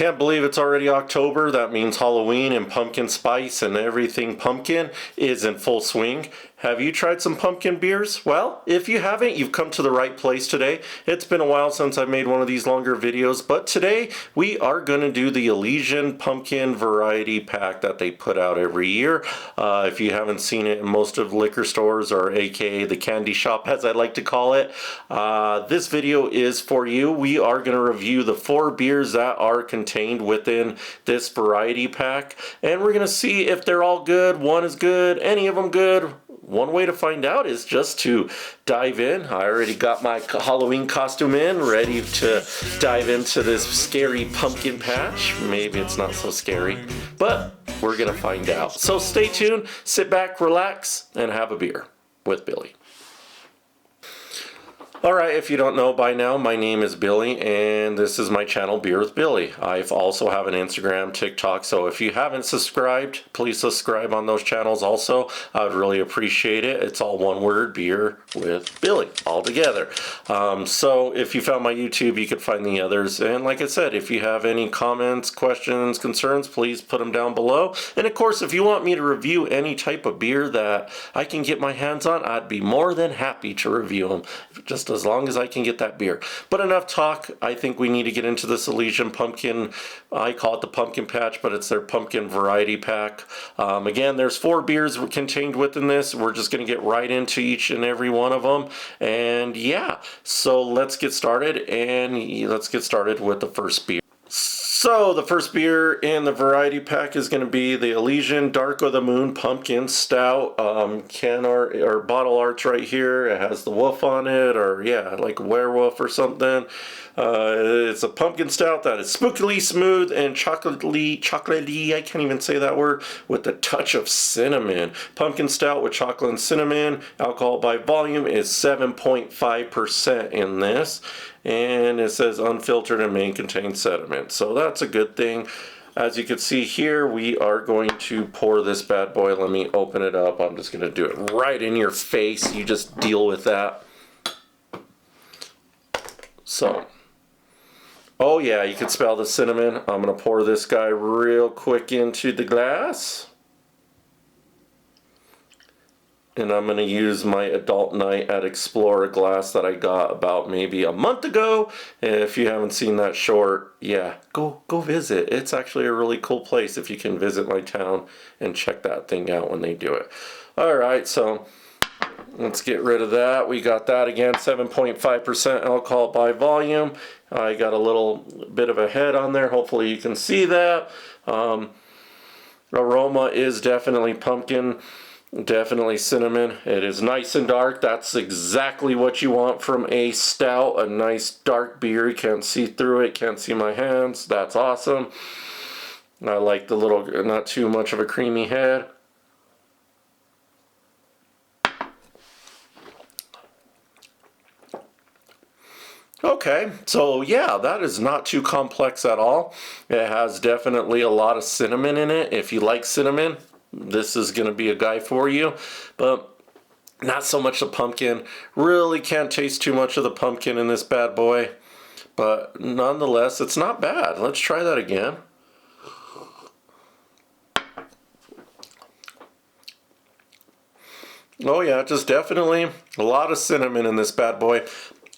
can't believe it's already October. That means Halloween and pumpkin spice and everything pumpkin is in full swing. Have you tried some pumpkin beers? Well, if you haven't, you've come to the right place today. It's been a while since I made one of these longer videos, but today we are going to do the Elysian Pumpkin variety pack that they put out every year. If you haven't seen it in most of liquor stores, or aka the candy shop as I like to call it, this video is for you. We are going to review the 4 beers that are contained within this variety pack, and we're going to see if they're all good, one is good, any of them good. One way to find out is just to dive in. I already got my Halloween costume in, ready to dive into this scary pumpkin patch. Maybe it's not so scary, but we're gonna find out. So stay tuned, sit back, relax, and have a beer with Billy. Alright, if you don't know by now, my name is Billy, and this is my channel, Beer with Billy. I also have an Instagram, TikTok, so if you haven't subscribed, please subscribe on those channels also. I would really appreciate it. It's all one word, Beer with Billy, all together. So if you found my YouTube, you could find the others. And like I said, if you have any comments, questions, concerns, please put them down below. And of course, if you want me to review any type of beer that I can get my hands on, I'd be more than happy to review them. Just as long as I can get that beer. But enough talk. I think we need to get into this Elysian Pumpkin. I call it the pumpkin patch, but it's their pumpkin variety pack. Again, there's 4 beers contained within this. We're just going to get right into each and every one of them. And yeah, so let's get started, and let's get started with the first beer. So the first beer in the variety pack is going to be the Elysian Dark of the Moon Pumpkin Stout. Can art or bottle art's right here. It has the wolf on it, or yeah, like a werewolf or something. It's a pumpkin stout that is spookily smooth and chocolaty, I can't even say that word, with a touch of cinnamon. Pumpkin stout with chocolate and cinnamon. Alcohol by volume is 7.5% in this. And it says unfiltered and may contain sediment. So that's a good thing. As you can see here, we are going to pour this bad boy. Let me open it up. I'm just going to do it right in your face. You just deal with that. So, oh yeah, you can smell the cinnamon. I'm going to pour this guy real quick into the glass. And I'm going to use my Adult Night at Explorer glass that I got about maybe a month ago. If you haven't seen that short, yeah, go visit. It's actually a really cool place if you can visit my town and check that thing out when they do it. Alright, so let's get rid of that. We got that again, 7.5% alcohol by volume. I got a little bit of a head on there. Hopefully you can see that. Aroma is definitely pumpkin. Definitely cinnamon. It is nice and dark. That's exactly what you want from a stout. A nice dark beer. You can't see through it. Can't see my hands. That's awesome. I like the little, not too much of a creamy head. Okay, so yeah, that is not too complex at all. It has definitely a lot of cinnamon in it. If you like cinnamon, this is going to be a guy for you, but not so much the pumpkin. Really can't taste too much of the pumpkin in this bad boy, but nonetheless, it's not bad. Let's try that again. Oh yeah, just definitely a lot of cinnamon in this bad boy.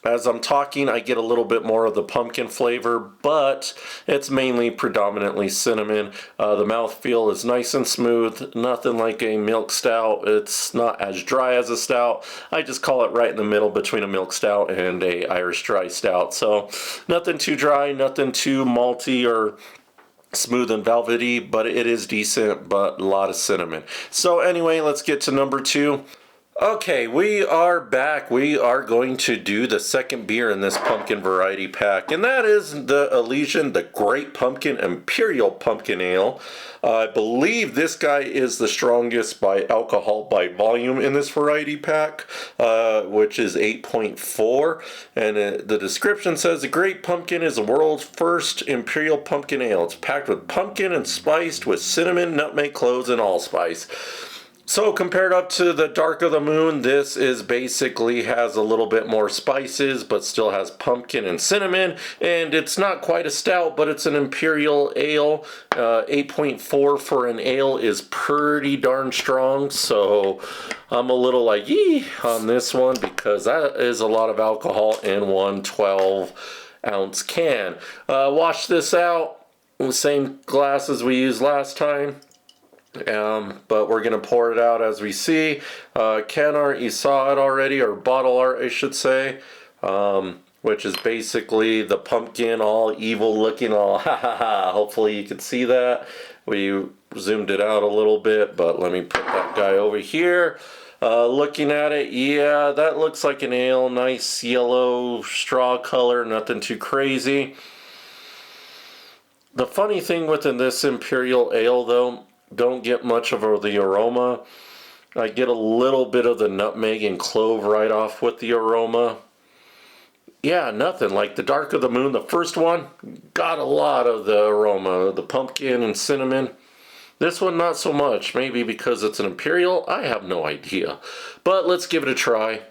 As I'm talking, I get a little bit more of the pumpkin flavor, but it's mainly predominantly cinnamon. The mouthfeel is nice and smooth, nothing like a milk stout. It's not as dry as a stout. I just call it right in the middle between a milk stout and a Irish dry stout. So nothing too dry, nothing too malty or smooth and velvety, but it is decent, but a lot of cinnamon. So anyway, let's get to number 2. Okay, we are back. We are going to do the second beer in this pumpkin variety pack, and that is the Elysian, the Great Pumpkin Imperial Pumpkin Ale. I believe this guy is the strongest by alcohol by volume in this variety pack, which is 8.4. And the description says the Great Pumpkin is the world's first Imperial Pumpkin Ale. It's packed with pumpkin and spiced with cinnamon, nutmeg, cloves, and allspice. So compared up to the Dark of the Moon, this is basically has a little bit more spices, but still has pumpkin and cinnamon. And it's not quite a stout, but it's an Imperial ale. 8.4 for an ale is pretty darn strong. So I'm a little like, yee on this one because that is a lot of alcohol in one 12-ounce can. Wash this out in the same glass as we used last time. But we're going to pour it out as we see. Can art, you saw it already, or bottle art, I should say, which is basically the pumpkin all evil looking, all ha ha ha. Hopefully you can see that. We zoomed it out a little bit, but let me put that guy over here. Looking at it, yeah, that looks like an ale. Nice yellow straw color, nothing too crazy. The funny thing within this Imperial ale, though, don't get much of the aroma. I get a little bit of the nutmeg and clove right off with the aroma. Yeah, nothing. Like the Dark of the Moon, the first one, got a lot of the aroma, the pumpkin and cinnamon. This one, not so much. Maybe because it's an Imperial, I have no idea. But let's give it a try.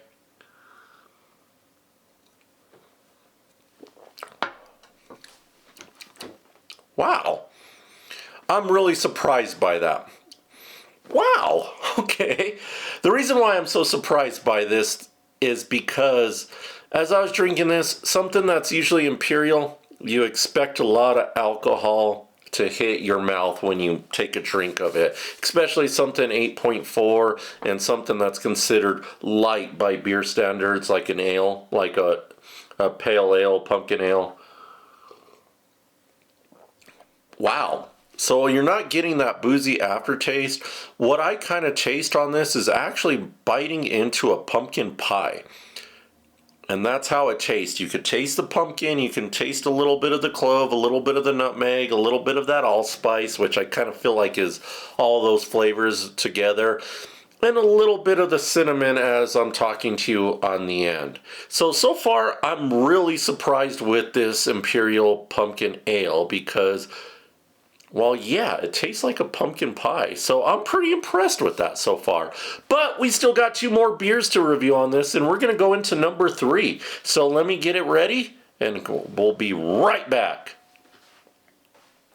Wow. I'm really surprised by that. Wow, okay. The reason why I'm so surprised by this is because as I was drinking this, something that's usually Imperial, you expect a lot of alcohol to hit your mouth when you take a drink of it, especially something 8.4 and something that's considered light by beer standards, like an ale, like a pale ale, pumpkin ale. Wow. So you're not getting that boozy aftertaste. What I kind of taste on this is actually biting into a pumpkin pie. And that's how it tastes. You could taste the pumpkin, you can taste a little bit of the clove, a little bit of the nutmeg, a little bit of that allspice, which I kind of feel like is all those flavors together, and a little bit of the cinnamon as I'm talking to you on the end. So far, I'm really surprised with this Imperial Pumpkin Ale because, well, yeah, it tastes like a pumpkin pie. So I'm pretty impressed with that so far. But we still got 2 more beers to review on this, and we're going to go into number 3. So let me get it ready, and we'll be right back.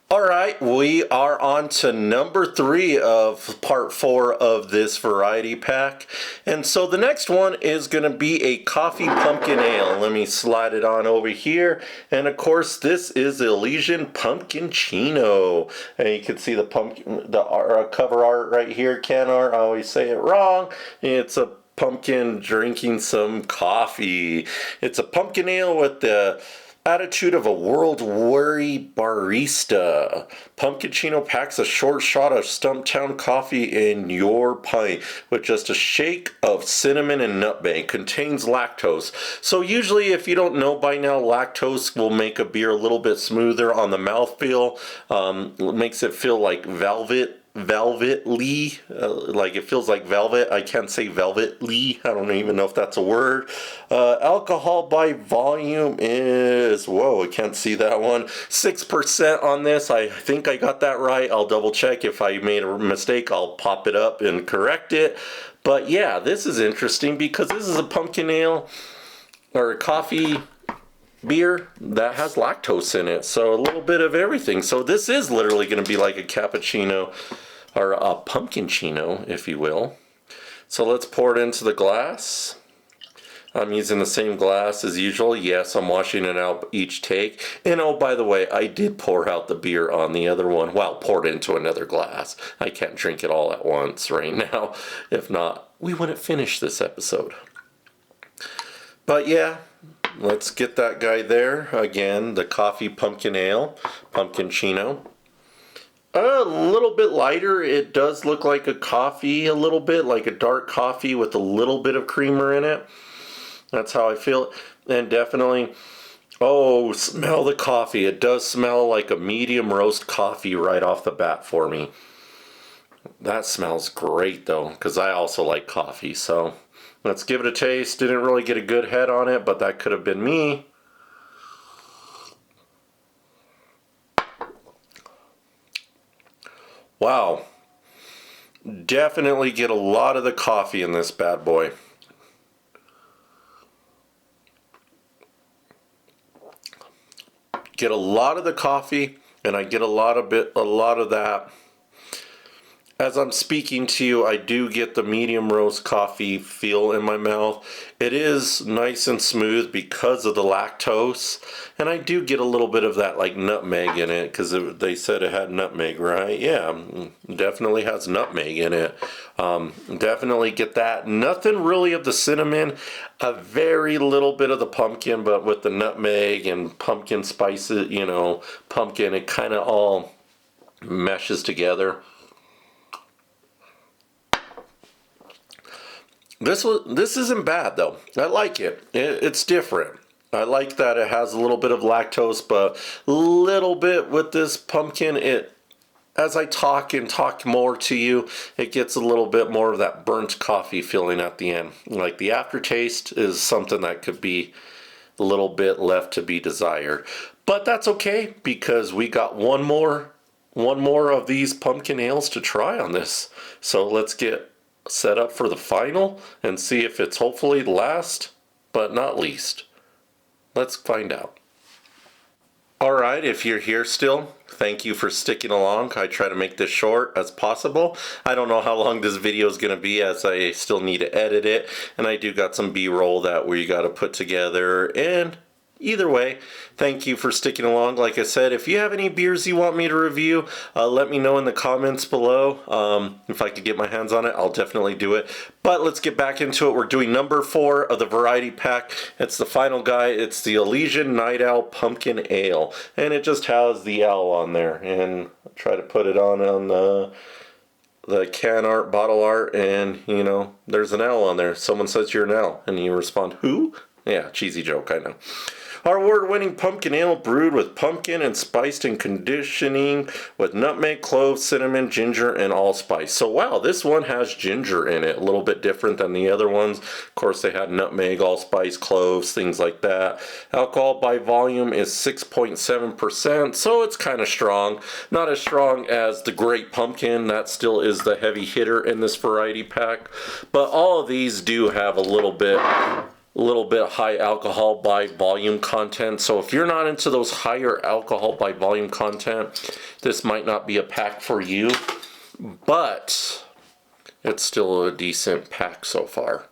All right, we are on to number 3 of part 4 of this variety pack. And so the next one is going to be a coffee pumpkin ale. Let me slide it on over here. And of course, this is Elysian Pumpkuccino. And you can see the pumpkin, the cover art right here, can art. I always say it wrong. It's a pumpkin drinking some coffee. It's a pumpkin ale with the attitude of a world-weary barista. Pumkuccino packs a short shot of Stumptown coffee in your pint with just a shake of cinnamon and nutmeg. Contains lactose. So usually, if you don't know by now, lactose will make a beer a little bit smoother on the mouthfeel. Makes it feel like velvetly, like it feels like velvet. I can't say velvetly. I don't even know if that's a word. Alcohol by volume is, whoa, I can't see that one. 6% on this. I think I got that right. I'll double check. If I made a mistake, I'll pop it up and correct it. But yeah, this is interesting because this is a pumpkin ale or a coffee beer that has lactose in it, so a little bit of everything. So this is literally going to be like a cappuccino or a Pumkuccino, if you will. So let's pour it into the glass. I'm using the same glass as usual. Yes, I'm washing it out each take. And oh, by the way, I did pour out the beer on the other one. Well, poured it into another glass. I can't drink it all at once right now. If not, we wouldn't finish this episode. But yeah, let's get that guy there. Again, the coffee pumpkin ale, Pumkuccino. A little bit lighter. It does look like a coffee a little bit, like a dark coffee with a little bit of creamer in it. That's how I feel. And definitely, oh, smell the coffee. It does smell like a medium roast coffee right off the bat for me. That smells great though, because I also like coffee. So let's give it a taste. Didn't really get a good head on it, but that could have been me. Wow. Definitely get a lot of the coffee in this bad boy. Get a lot of the coffee, and I get a lot of that. As I'm speaking to you, I do get the medium roast coffee feel in my mouth. It is nice and smooth because of the lactose, and I do get a little bit of that like nutmeg in it because they said it had nutmeg, right? Yeah, definitely has nutmeg in it. Definitely get that. Nothing really of the cinnamon, a very little bit of the pumpkin, but with the nutmeg and pumpkin spices, you know, pumpkin, it kind of all meshes together. This isn't bad though. I like it. It's different. I like that it has a little bit of lactose, but a little bit with this pumpkin. As I talk more to you, it gets a little bit more of that burnt coffee feeling at the end. Like the aftertaste is something that could be a little bit left to be desired, but that's okay because we got one more of these pumpkin ales to try on this. So let's get set up for the final and see if it's hopefully last but not least. Let's find out. Alright, if you're here still, thank you for sticking along. I try to make this short as possible. I don't know how long this video is going to be as I still need to edit it, and I do got some b-roll that we got to put together, and either way, thank you for sticking along. Like I said, if you have any beers you want me to review, let me know in the comments below. If I could get my hands on it, I'll definitely do it. But let's get back into it. We're doing number 4 of the variety pack. It's the final guy. It's the Elysian Night Owl Pumpkin Ale. And it just has the owl on there. And I'll try to put it on the can art, bottle art, and, you know, there's an owl on there. Someone says you're an owl, and you respond, who? Yeah, cheesy joke, I know. Our award-winning pumpkin ale brewed with pumpkin and spiced and conditioning with nutmeg, cloves, cinnamon, ginger, and allspice. So wow, this one has ginger in it, a little bit different than the other ones. Of course, they had nutmeg, allspice, cloves, things like that. Alcohol by volume is 6.7%, so it's kind of strong. Not as strong as the Great Pumpkin, that still is the heavy hitter in this variety pack. But all of these do have a little bit high alcohol by volume content. So if you're not into those higher alcohol by volume content, this might not be a pack for you, but it's still a decent pack so far.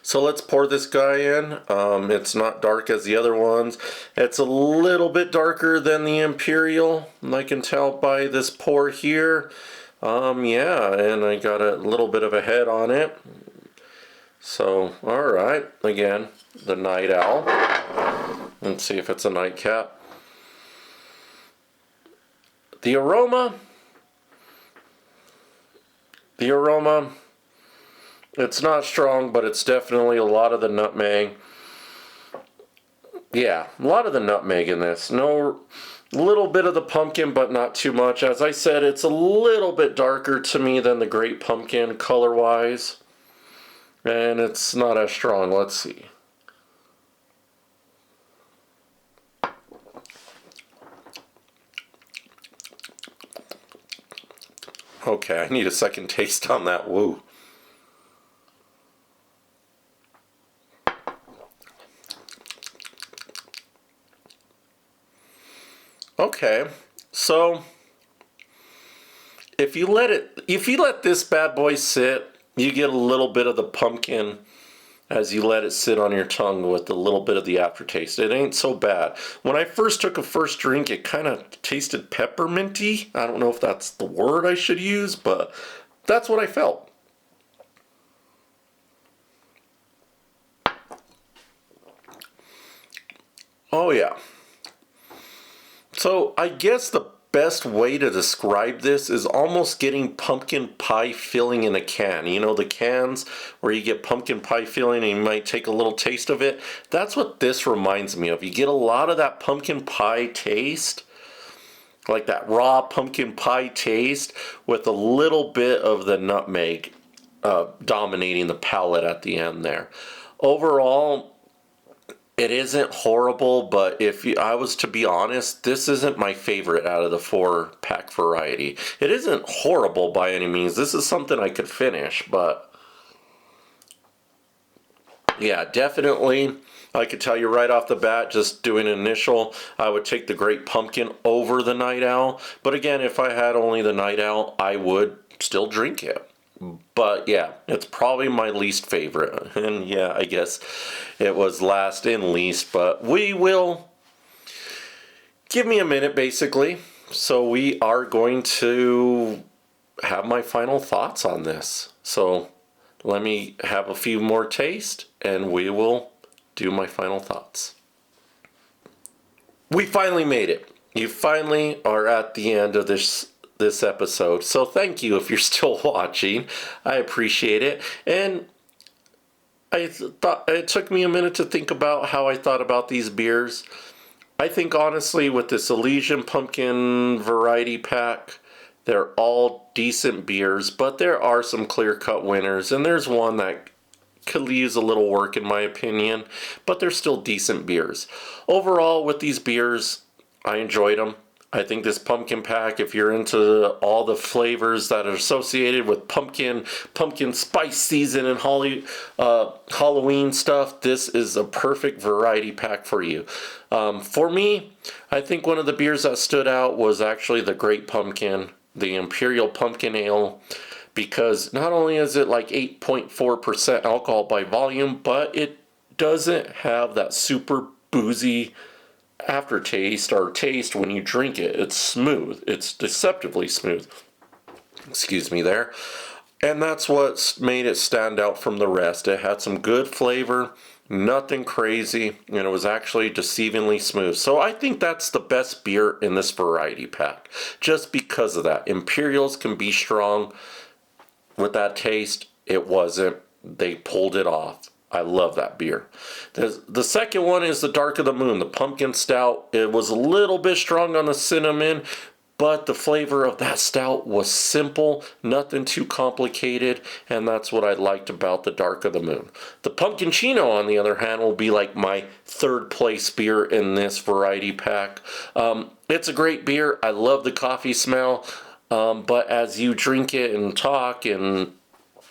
So let's pour this guy in. It's not dark as the other ones. It's a little bit darker than the Imperial, I can tell by this pour here. Yeah, and I got a little bit of a head on it. So, alright, again, the Night Owl. Let's see if it's a nightcap. The aroma, it's not strong, but it's definitely a lot of the nutmeg. Yeah, a lot of the nutmeg in this. No, little bit of the pumpkin, but not too much. As I said, it's a little bit darker to me than the Great Pumpkin color-wise. And it's not as strong. Let's see. Okay, I need a second taste on that. Woo. Okay, so if you let this bad boy sit, you get a little bit of the pumpkin as you let it sit on your tongue with a little bit of the aftertaste. It ain't so bad. When I first took a first drink, it kind of tasted pepperminty. I don't know if that's the word I should use, but that's what I felt. Oh yeah. So I guess the best way to describe this is almost getting pumpkin pie filling in a can. You know, the cans where you get pumpkin pie filling and you might take a little taste of it. That's what this reminds me of. You get a lot of that pumpkin pie taste, like that raw pumpkin pie taste with a little bit of the nutmeg dominating the palate at the end there. Overall, It isn't horrible, but if I was to be honest, this isn't my favorite out of the 4-pack variety. It isn't horrible by any means. This is something I could finish, but yeah, definitely. I could tell you right off the bat, just doing an initial, I would take the Great Pumpkin over the Night Owl. But again, if I had only the Night Owl, I would still drink it. But yeah, it's probably my least favorite. And yeah, I guess it was last and least. But we will give me a minute, basically. So we are going to have my final thoughts on this. So let me have a few more tastes, and we will do my final thoughts. We finally made it. You finally are at the end of this episode. So thank you if you're still watching. I appreciate it. And I thought it took me a minute to think about how I thought about these beers. I think honestly with this Elysian Pumpkin variety pack, they're all decent beers, but there are some clear-cut winners, and there's one that could use a little work in my opinion, but they're still decent beers. Overall with these beers, I enjoyed them. I think this pumpkin pack, if you're into all the flavors that are associated with pumpkin spice season and Halloween stuff, this is a perfect variety pack for you. For me, I think one of the beers that stood out was actually the Great Pumpkin, the Imperial Pumpkin Ale, because not only is it like 8.4% alcohol by volume, but it doesn't have that super boozy aftertaste or taste when you drink it. It's smooth. It's deceptively smooth. Excuse me there. And that's what made it stand out from the rest. It had some good flavor, nothing crazy, and it was actually deceivingly smooth. So I think that's the best beer in this variety pack, just because of that. Imperials can be strong. With that taste, it wasn't. They pulled it off. I love that beer. The second one is the Dark of the Moon, the Pumpkin Stout. It was a little bit strong on the cinnamon, but the flavor of that stout was simple, nothing too complicated, and that's what I liked about the Dark of the Moon. The Pumkuccino, on the other hand, will be like my third place beer in this variety pack. It's a great beer. I love the coffee smell, but as you drink it and talk and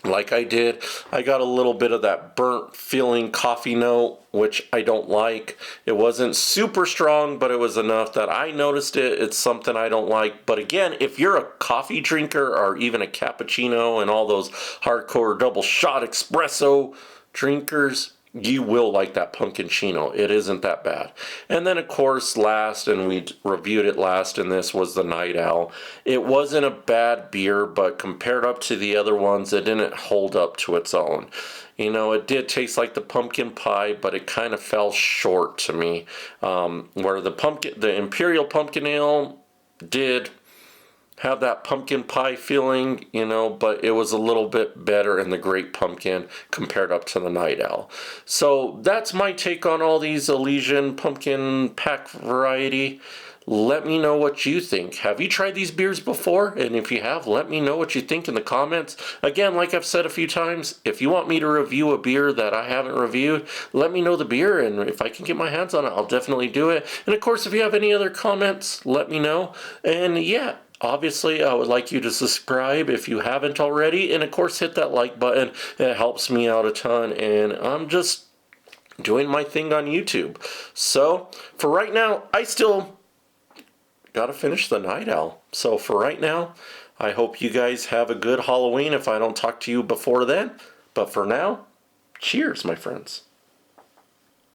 like I did, I got a little bit of that burnt feeling coffee note, which I don't like. It wasn't super strong, but it was enough that I noticed it. It's something I don't like. But again, if you're a coffee drinker or even a cappuccino and all those hardcore double shot espresso drinkers, you will like that Punkuccino. It isn't that bad. And then, of course, last, and we reviewed it last in this, was the Night Owl. It wasn't a bad beer, but compared up to the other ones, it didn't hold up to its own. You know, it did taste like the pumpkin pie, but it kind of fell short to me. Where the Imperial Pumpkin Ale did have that pumpkin pie feeling, you know, but it was a little bit better in the Great Pumpkin compared up to the Night Owl. So that's my take on all these Elysian Pumpkin pack variety. Let me know what you think. Have you tried these beers before? And if you have, let me know what you think in the comments. Again, like I've said a few times, if you want me to review a beer that I haven't reviewed, let me know the beer, and if I can get my hands on it, I'll definitely do it. And of course, if you have any other comments, let me know. And yeah, obviously, I would like you to subscribe if you haven't already, and of course hit that like button. It helps me out a ton, and I'm just doing my thing on YouTube. So for right now, I still gotta finish the Night Owl. So for right now, I hope you guys have a good Halloween if I don't talk to you before then. But for now, cheers, my friends.